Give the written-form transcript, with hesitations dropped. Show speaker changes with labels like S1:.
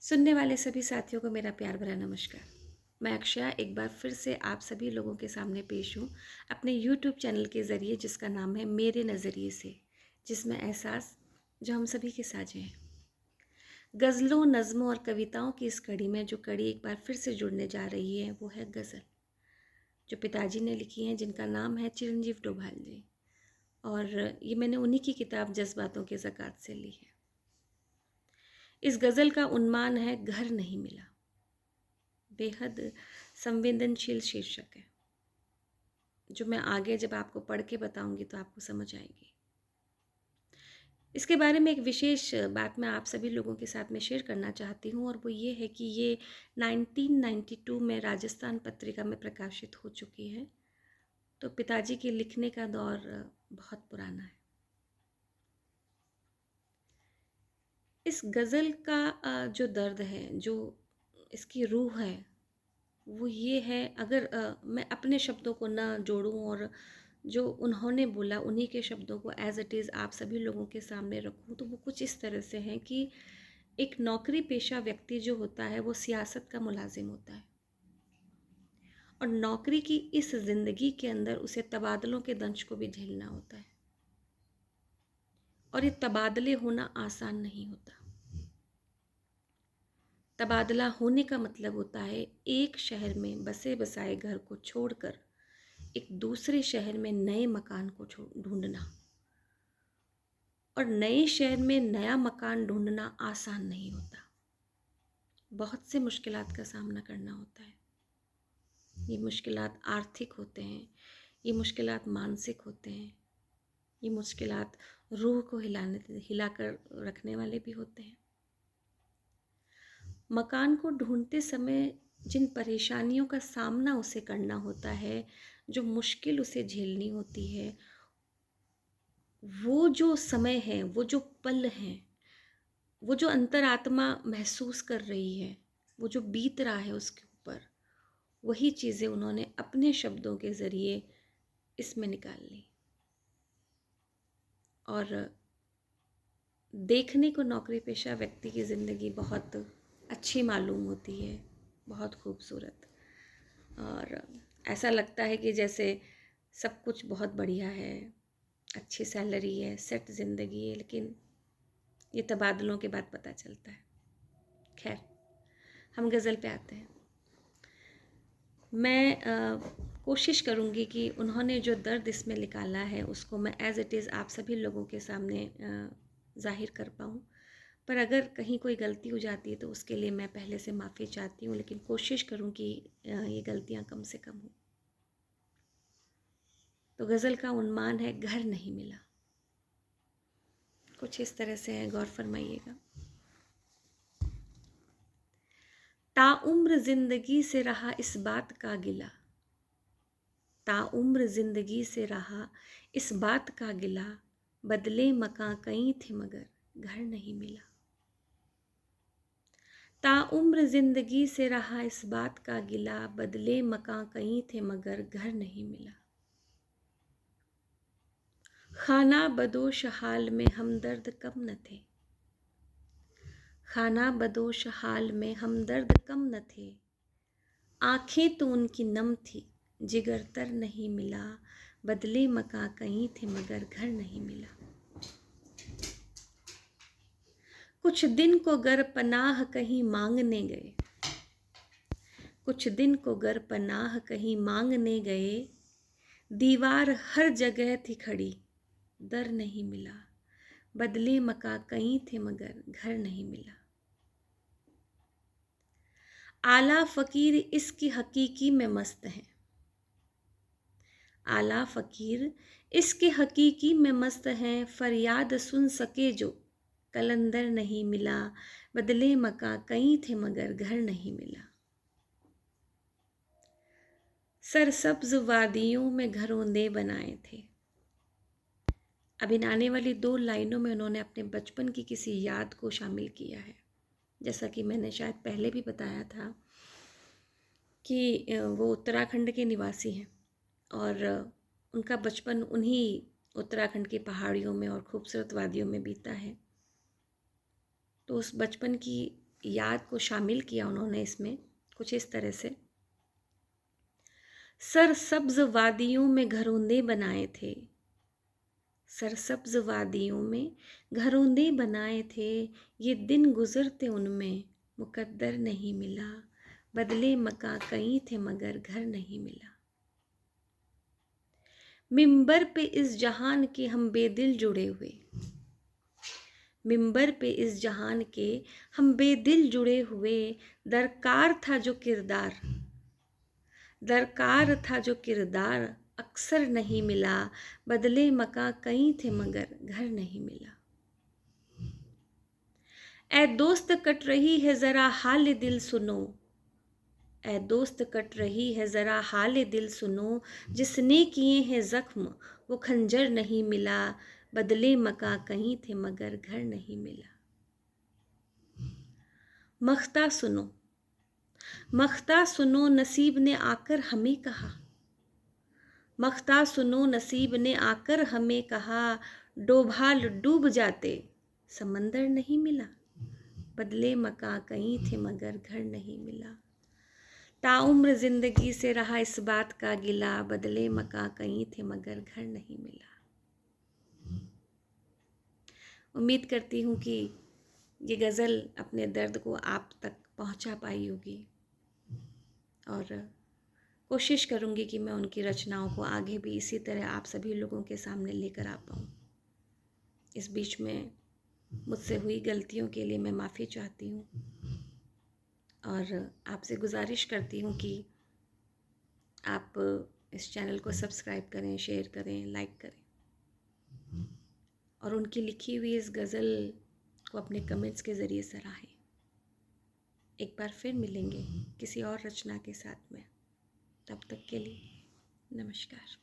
S1: सुनने वाले सभी साथियों को मेरा प्यार भरा नमस्कार। मैं अक्षया एक बार फिर से आप सभी लोगों के सामने पेश हूँ अपने यूट्यूब चैनल के ज़रिए जिसका नाम है मेरे नज़रिए से, जिसमें एहसास जो हम सभी के साझे हैं। गज़लों, नज़्मों और कविताओं की इस कड़ी में जो कड़ी एक बार फिर से जुड़ने जा रही है वो है गज़ल, जो पिताजी ने लिखी है, जिनका नाम है चिरंजीव डोभाल जी। और ये मैंने उन्हीं की किताब जज्बातों के ज़कात से ली है। इस गज़ल का उन्माद है घर नहीं मिला। बेहद संवेदनशील शीर्षक है, जो मैं आगे जब आपको पढ़ के बताऊंगी तो आपको समझ आएगी। इसके बारे में एक विशेष बात मैं आप सभी लोगों के साथ में शेयर करना चाहती हूँ, और वो ये है कि ये 1992 में राजस्थान पत्रिका में प्रकाशित हो चुकी है। तो पिताजी के लिखने का दौर बहुत पुराना है। इस गज़ल का जो दर्द है, जो इसकी रूह है, वो ये है, अगर मैं अपने शब्दों को ना जोड़ूं और जो उन्होंने बोला उन्हीं के शब्दों को एज इट इज़ आप सभी लोगों के सामने रखूं, तो वो कुछ इस तरह से हैं कि एक नौकरी पेशा व्यक्ति जो होता है वो सियासत का मुलाजिम होता है, और नौकरी की इस ज़िंदगी के अंदर उसे तबादलों के दंश को भी झेलना होता है, और ये तबादले होना आसान नहीं होता। तबादला होने का मतलब होता है एक शहर में बसे बसाए घर को छोड़कर एक दूसरे शहर में नए मकान को ढूंढना, और नए शहर में नया मकान ढूंढना आसान नहीं होता। बहुत से मुश्किलात का सामना करना होता है। ये मुश्किलात आर्थिक होते हैं, ये मुश्किलात मानसिक होते हैं, ये मुश्किलात रूह को हिलाकर रखने वाले भी होते हैं। मकान को ढूंढते समय जिन परेशानियों का सामना उसे करना होता है, जो मुश्किल उसे झेलनी होती है, वो जो समय है, वो जो पल हैं, वो जो अंतरात्मा महसूस कर रही है, वो जो बीत रहा है उसके ऊपर, वही चीज़ें उन्होंने अपने शब्दों के ज़रिए इसमें निकाल ली। और देखने को नौकरी पेशा व्यक्ति की ज़िंदगी बहुत अच्छी मालूम होती है, बहुत खूबसूरत, और ऐसा लगता है कि जैसे सब कुछ बहुत बढ़िया है, अच्छी सैलरी है, सेट ज़िंदगी है, लेकिन ये तबादलों के बाद पता चलता है। खैर, हम गज़ल पे आते हैं। मैं कोशिश करूँगी कि उन्होंने जो दर्द इसमें निकाला है उसको मैं एज़ इट इज़ आप सभी लोगों के सामने ज़ाहिर कर पाऊँ। पर अगर कहीं कोई गलती हो जाती है तो उसके लिए मैं पहले से माफ़ी चाहती हूँ, लेकिन कोशिश करूँ कि ये गलतियाँ कम से कम हों। तो गज़ल का उन्माद है घर नहीं मिला। कुछ इस तरह से है, गौर फरमाइएगा। ताउम्र ज़िंदगी से रहा इस बात का गिला, ताउम्र ज़िंदगी से रहा इस बात का गिला, बदले मकां कई थे मगर घर नहीं मिला। ताउम्र ज़िंदगी से रहा इस बात का गिला, बदले मकां कई थे मगर घर नहीं मिला। खाना बदोश हाल में हमदर्द कम न थे, खाना बदोश हाल में हमदर्द कम न थे, आँखें तो उनकी नम थी जिगर तर नहीं मिला, बदले मकां कहीं थे मगर घर नहीं मिला। कुछ दिन को गर पनाह कहीं मांगने गए, कुछ दिन को गर पनाह कहीं मांगने गए, दीवार हर जगह थी खड़ी दर नहीं मिला, बदले मकां कहीं थे मगर घर नहीं मिला। आला फ़कीर इसकी हकीकी में मस्त है, आला फ़कीर इसके हकीकी में मस्त हैं, फरियाद सुन सके जो कलंदर नहीं मिला, बदले मकां कहीं थे मगर घर नहीं मिला। सरसब्ज वादियों में घरौंदे बनाए थे। अब इन आने वाली 2 लाइनों में उन्होंने अपने बचपन की किसी याद को शामिल किया है। जैसा कि मैंने शायद पहले भी बताया था कि वो उत्तराखंड के निवासी हैं, और उनका बचपन उन्हीं उत्तराखंड की पहाड़ियों में और खूबसूरत वादियों में बीता है। तो उस बचपन की याद को शामिल किया उन्होंने इसमें कुछ इस तरह से। सरसब्ज वादियों में घरौंदे बनाए थे, सरसब्ज वादियों में घरौंदे बनाए थे, ये दिन गुजरते उनमें मुकद्दर नहीं मिला, बदले मकां कई थे मगर घर नहीं मिला। मिंबर पे इस जहान के हम बेदिल जुड़े हुए, मिंबर पे इस जहान के हम बेदिल जुड़े हुए, दरकार था जो किरदार, दरकार था जो किरदार अक्सर नहीं मिला, बदले मकां कई थे मगर घर नहीं मिला। ऐ दोस्त कट रही है ज़रा हाल दिल सुनो, ऐ दोस्त कट रही है ज़रा हाल दिल सुनो, जिसने किए हैं ज़ख्म वो खंजर नहीं मिला, बदले मकां कहीं थे मगर घर नहीं मिला। मख्ता सुनो, मख्ता सुनो नसीब ने आकर हमें कहा, मख्ता सुनो नसीब ने आकर हमें कहा, डोभाल डूब जाते समंदर नहीं मिला, बदले मकां कहीं थे मगर घर नहीं मिला। ताउम्र जिंदगी से रहा इस बात का गिला, बदले मकां कहीं थे मगर घर नहीं मिला। उम्मीद करती हूँ कि ये गज़ल अपने दर्द को आप तक पहुँचा पाई होगी, और कोशिश करूँगी कि मैं उनकी रचनाओं को आगे भी इसी तरह आप सभी लोगों के सामने लेकर आ पाऊँ। इस बीच में मुझसे हुई गलतियों के लिए मैं माफ़ी चाहती हूँ, और आपसे गुजारिश करती हूँ कि आप इस चैनल को सब्सक्राइब करें, शेयर करें, लाइक करें, और उनकी लिखी हुई इस गज़ल को अपने कमेंट्स के ज़रिए सराहें। एक बार फिर मिलेंगे किसी और रचना के साथ में, तब तक के लिए नमस्कार।